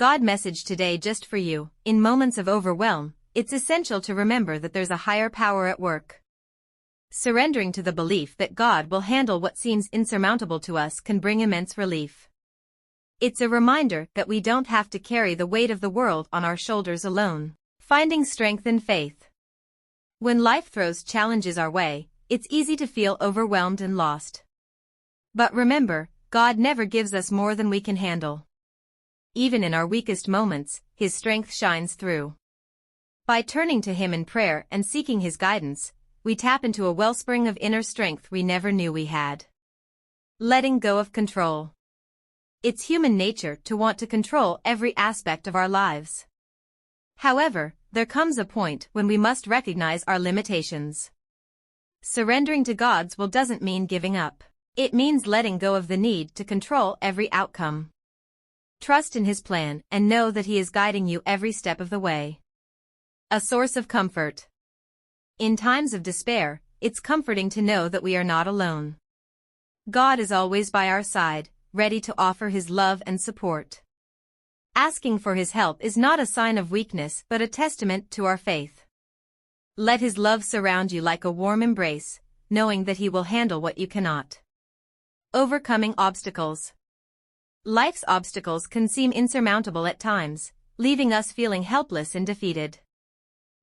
God message today just for you. In moments of overwhelm, it's essential to remember that there's a higher power at work. Surrendering to the belief that God will handle what seems insurmountable to us can bring immense relief. It's a reminder that we don't have to carry the weight of the world on our shoulders alone. Finding strength in faith. When life throws challenges our way, it's easy to feel overwhelmed and lost. But remember, God never gives us more than we can handle. Even in our weakest moments, His strength shines through. By turning to Him in prayer and seeking His guidance, we tap into a wellspring of inner strength we never knew we had. Letting go of control. It's human nature to want to control every aspect of our lives. However, there comes a point when we must recognize our limitations. Surrendering to God's will doesn't mean giving up. It means letting go of the need to control every outcome. Trust in His plan and know that He is guiding you every step of the way. A source of comfort. In times of despair, it's comforting to know that we are not alone. God is always by our side, ready to offer His love and support. Asking for His help is not a sign of weakness but a testament to our faith. Let His love surround you like a warm embrace, knowing that He will handle what you cannot. Overcoming obstacles. Life's obstacles can seem insurmountable at times, leaving us feeling helpless and defeated.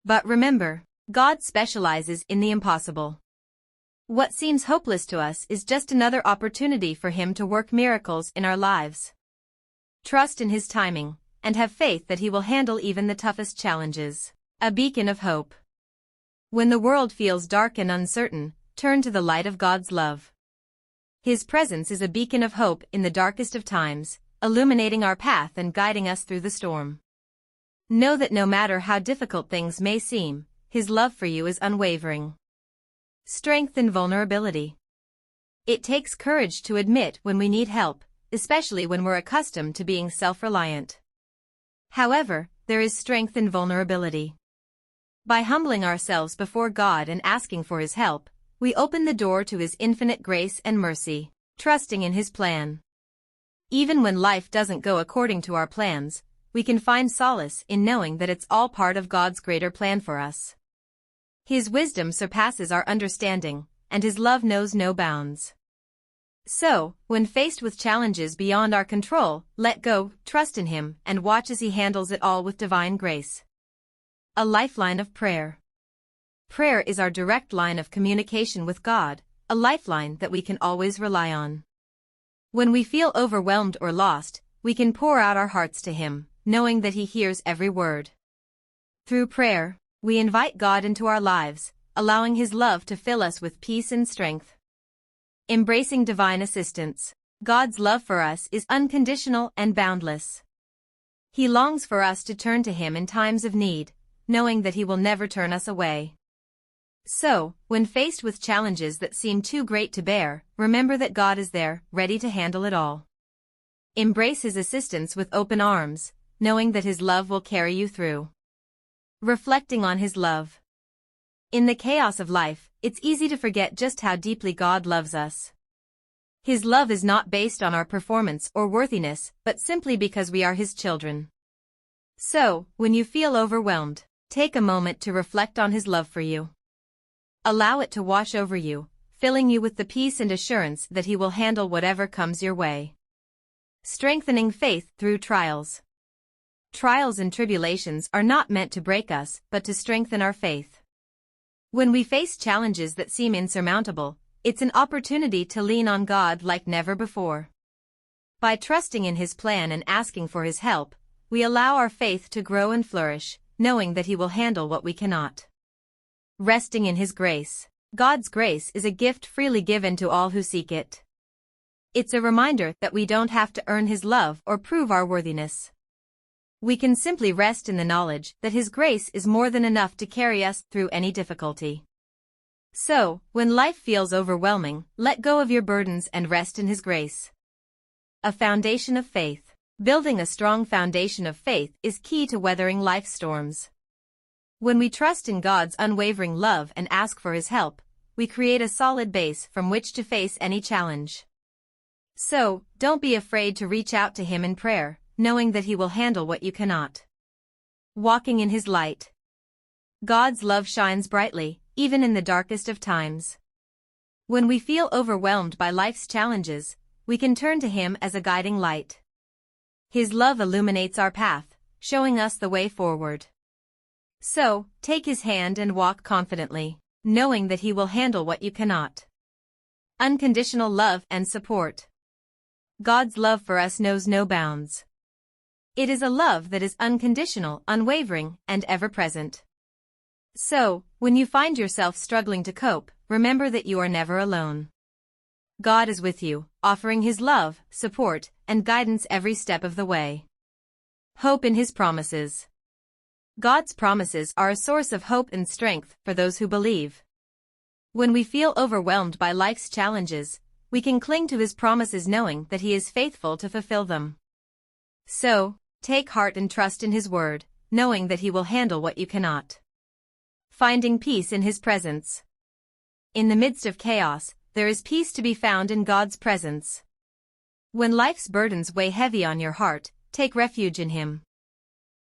But remember, God specializes in the impossible. What seems hopeless to us is just another opportunity for Him to work miracles in our lives. Trust in His timing, and have faith that He will handle even the toughest challenges. A beacon of hope. When the world feels dark and uncertain, turn to the light of God's love. His presence is a beacon of hope in the darkest of times, illuminating our path and guiding us through the storm. Know that no matter how difficult things may seem, His love for you is unwavering. Strength in vulnerability. It takes courage to admit when we need help, especially when we're accustomed to being self-reliant. However, there is strength in vulnerability. By humbling ourselves before God and asking for His help, we open the door to His infinite grace and mercy, trusting in His plan. Even when life doesn't go according to our plans, we can find solace in knowing that it's all part of God's greater plan for us. His wisdom surpasses our understanding, and His love knows no bounds. So, when faced with challenges beyond our control, let go, trust in Him, and watch as He handles it all with divine grace. A lifeline of prayer. Prayer is our direct line of communication with God, a lifeline that we can always rely on. When we feel overwhelmed or lost, we can pour out our hearts to Him, knowing that He hears every word. Through prayer, we invite God into our lives, allowing His love to fill us with peace and strength. Embracing divine assistance. God's love for us is unconditional and boundless. He longs for us to turn to Him in times of need, knowing that He will never turn us away. So, when faced with challenges that seem too great to bear, remember that God is there, ready to handle it all. Embrace His assistance with open arms, knowing that His love will carry you through. Reflecting on His love. In the chaos of life, it's easy to forget just how deeply God loves us. His love is not based on our performance or worthiness, but simply because we are His children. So, when you feel overwhelmed, take a moment to reflect on His love for you. Allow it to wash over you, filling you with the peace and assurance that He will handle whatever comes your way. Strengthening faith through trials. Trials and tribulations are not meant to break us, but to strengthen our faith. When we face challenges that seem insurmountable, it's an opportunity to lean on God like never before. By trusting in His plan and asking for His help, we allow our faith to grow and flourish, knowing that He will handle what we cannot. Resting in His grace. God's grace is a gift freely given to all who seek it. It's a reminder that we don't have to earn His love or prove our worthiness. We can simply rest in the knowledge that His grace is more than enough to carry us through any difficulty. So, when life feels overwhelming, let go of your burdens and rest in His grace. A foundation of faith. Building a strong foundation of faith is key to weathering life's storms. When we trust in God's unwavering love and ask for His help, we create a solid base from which to face any challenge. So, don't be afraid to reach out to Him in prayer, knowing that He will handle what you cannot. Walking in His light. God's love shines brightly, even in the darkest of times. When we feel overwhelmed by life's challenges, we can turn to Him as a guiding light. His love illuminates our path, showing us the way forward. So, take His hand and walk confidently, knowing that He will handle what you cannot. Unconditional love and support. God's love for us knows no bounds. It is a love that is unconditional, unwavering, and ever-present. So, when you find yourself struggling to cope, remember that you are never alone. God is with you, offering His love, support, and guidance every step of the way. Hope in His promises. God's promises are a source of hope and strength for those who believe. When we feel overwhelmed by life's challenges, we can cling to His promises knowing that He is faithful to fulfill them. So, take heart and trust in His word, knowing that He will handle what you cannot. Finding peace in His presence. In the midst of chaos, there is peace to be found in God's presence. When life's burdens weigh heavy on your heart, take refuge in Him.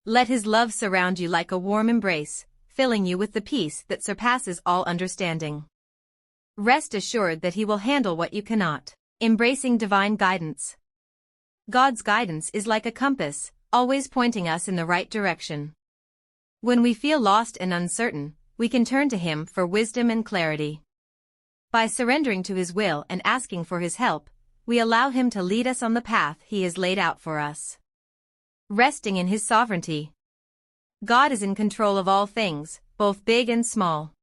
Let His love surround you like a warm embrace, filling you with the peace that surpasses all understanding. Rest assured that He will handle what you cannot. Embracing divine guidance. God's guidance is like a compass, always pointing us in the right direction. When we feel lost and uncertain, we can turn to Him for wisdom and clarity. By surrendering to His will and asking for His help, we allow Him to lead us on the path He has laid out for us. Resting in His sovereignty. God is in control of all things, both big and small.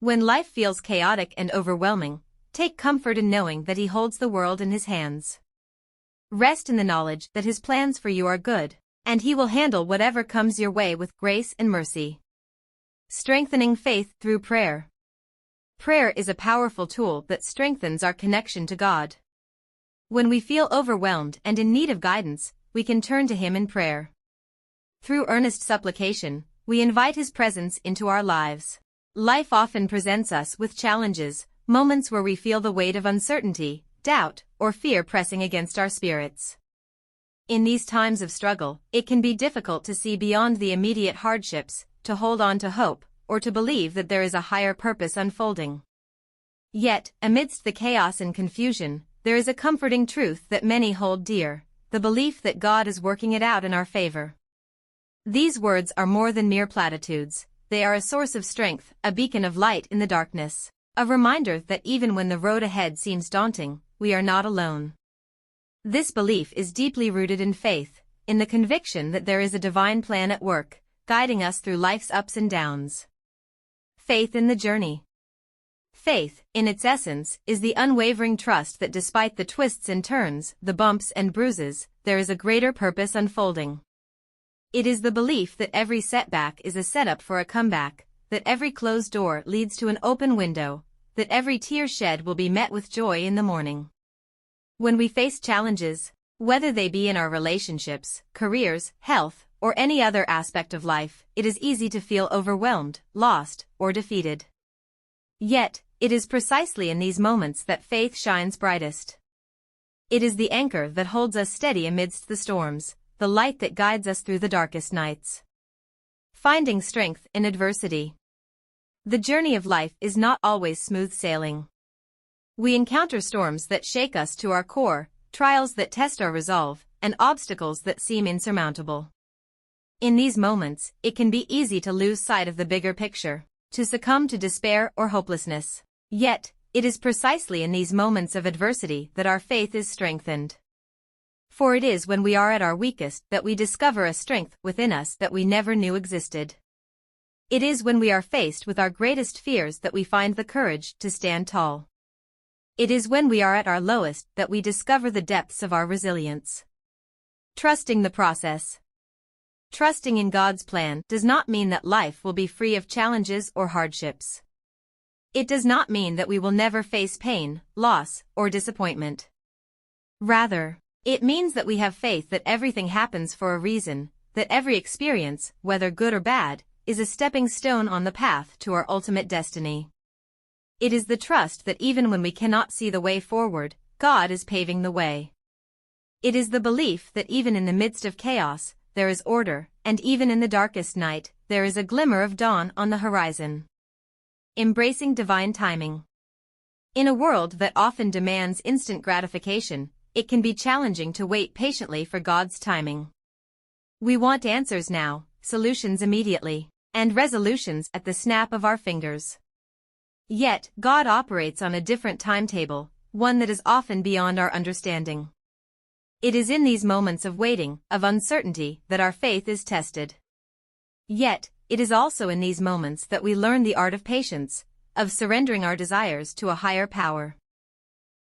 When life feels chaotic and overwhelming, take comfort in knowing that He holds the world in His hands. Rest in the knowledge that His plans for you are good, and He will handle whatever comes your way with grace and mercy. Strengthening faith through prayer. Prayer is a powerful tool that strengthens our connection to God. When we feel overwhelmed and in need of guidance, we can turn to Him in prayer. Through earnest supplication, we invite His presence into our lives. Life often presents us with challenges, moments where we feel the weight of uncertainty, doubt, or fear pressing against our spirits. In these times of struggle, it can be difficult to see beyond the immediate hardships, to hold on to hope, or to believe that there is a higher purpose unfolding. Yet, amidst the chaos and confusion, there is a comforting truth that many hold dear, the belief that God is working it out in our favor. These words are more than mere platitudes. They are a source of strength, a beacon of light in the darkness, a reminder that even when the road ahead seems daunting, we are not alone. This belief is deeply rooted in faith, in the conviction that there is a divine plan at work, guiding us through life's ups and downs. Faith in the journey. Faith, in its essence, is the unwavering trust that despite the twists and turns, the bumps and bruises, there is a greater purpose unfolding. It is the belief that every setback is a setup for a comeback, that every closed door leads to an open window, that every tear shed will be met with joy in the morning. When we face challenges, whether they be in our relationships, careers, health, or any other aspect of life, it is easy to feel overwhelmed, lost, or defeated. Yet, it is precisely in these moments that faith shines brightest. It is the anchor that holds us steady amidst the storms, the light that guides us through the darkest nights. Finding strength in adversity. The journey of life is not always smooth sailing. We encounter storms that shake us to our core, trials that test our resolve, and obstacles that seem insurmountable. In these moments, it can be easy to lose sight of the bigger picture, to succumb to despair or hopelessness. Yet, it is precisely in these moments of adversity that our faith is strengthened. For it is when we are at our weakest that we discover a strength within us that we never knew existed. It is when we are faced with our greatest fears that we find the courage to stand tall. It is when we are at our lowest that we discover the depths of our resilience. Trusting the process. Trusting in God's plan does not mean that life will be free of challenges or hardships. It does not mean that we will never face pain, loss, or disappointment. Rather, it means that we have faith that everything happens for a reason, that every experience, whether good or bad, is a stepping stone on the path to our ultimate destiny. It is the trust that even when we cannot see the way forward, God is paving the way. It is the belief that even in the midst of chaos, there is order, and even in the darkest night, there is a glimmer of dawn on the horizon. Embracing divine timing. In a world that often demands instant gratification, it can be challenging to wait patiently for God's timing. We want answers now, solutions immediately, and resolutions at the snap of our fingers. Yet, God operates on a different timetable, one that is often beyond our understanding. It is in these moments of waiting, of uncertainty, that our faith is tested. Yet, it is also in these moments that we learn the art of patience, of surrendering our desires to a higher power.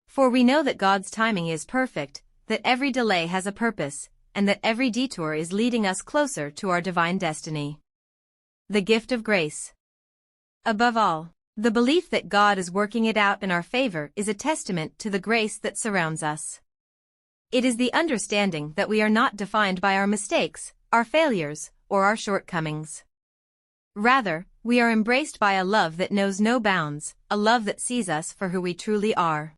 For we know that God's timing is perfect, that every delay has a purpose, and that every detour is leading us closer to our divine destiny. The gift of grace. Above all, the belief that God is working it out in our favor is a testament to the grace that surrounds us. It is the understanding that we are not defined by our mistakes, our failures, or our shortcomings. Rather, we are embraced by a love that knows no bounds, a love that sees us for who we truly are.